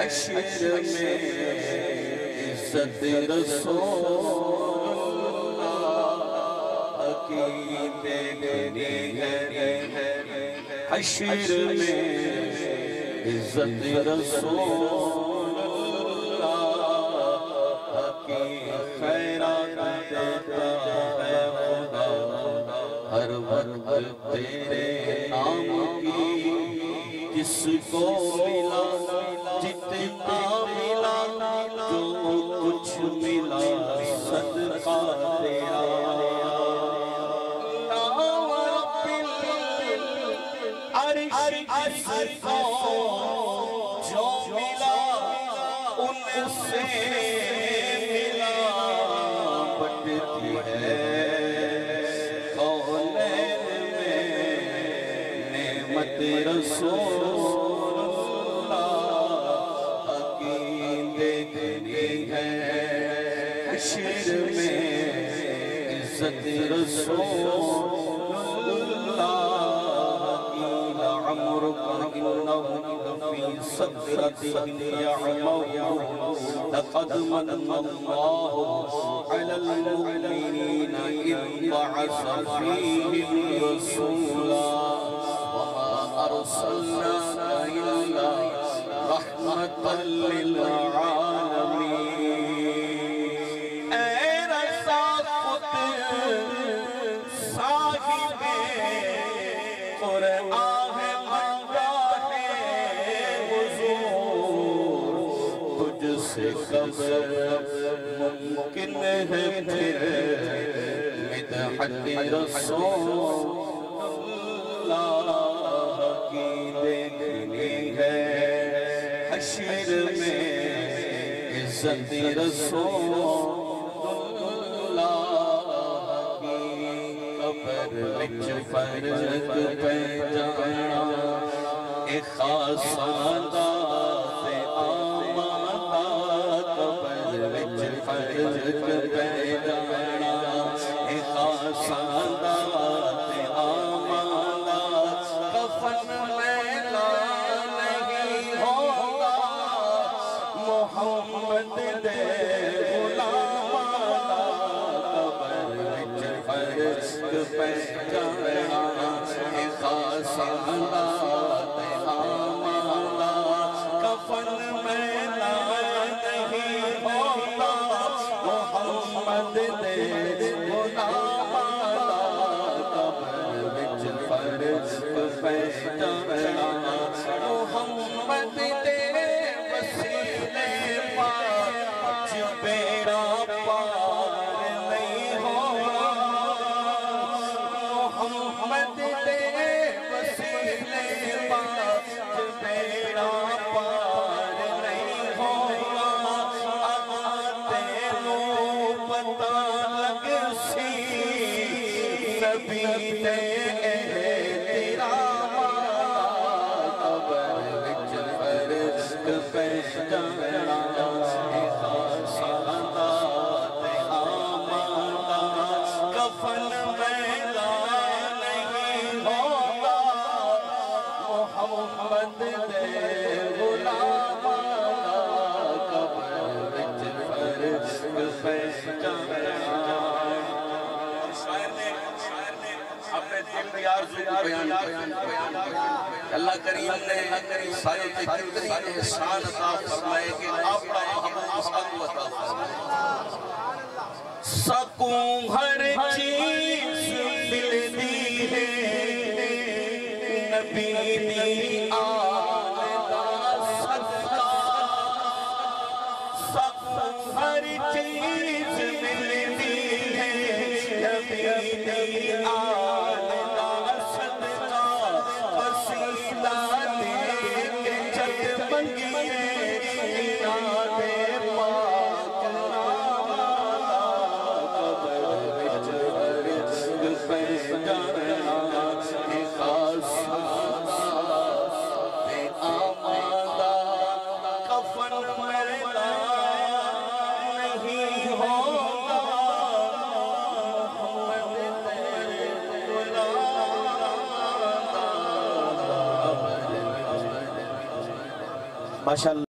حشر میں عزت رسول اللہ کی دیکھنی ہے حشر میں عزت رسول اللہ کی خیرات دیتا ہے خدا ہر وقت تیرے نام کی جس کو ملا جتنا ملا جو کچھ ملا صدقہ تیرا نام رب العرش جس کو جو ملا ان سے ملا بٹتی ہے کونین میں نعمت رسول حشر میں عزت رسول اللہ کی لعمرک انہم فی سکرتہم یعمہون لقد من اللہ علی المؤمنین اذ بعث فیہم رسولا وما ارسلناک الا رحمتا للعالمین سے قبر ممکن ہے پھر مدحت رسول اللہ کی دیکھنی ہے حشر میں عزت رسول اللہ کی قبر وچ فرق پہ جانا ایک خاص فرق پیدانا ایک آساندات آمانات کفن میلا نہیں ہوگا محمد دے غلامانا قبر وچ فرق پیدانا ایک آساندات آمانات کفن میلا نہیں ہوگا محمد دے غلامانا قبر وچ فرق پیدانا محمد دے وسیلے پاچ بیڑا پار نہیں ہوگا محمد دے وسیلے پاچ بیڑا پار نہیں ہوگا نبی دے احترام قبر وچ فرق پیدانا ایک آساندات آمانات کفن میلا نہیں ہوگا محمد دے غلامانا قبر وچ فرق پیدانا اپنے دل کی آرزو کو بیان اللہ کریم نے سارے تقدیر احسان عطا فرمائے کہ اپنا محبوب سکو عطا فرمائے سکوں ہر چیز ملتی ہے نبی دی آل دا صدقہ سکوں ہر چیز ملتی ہے نبی دی آل ماشاءاللہ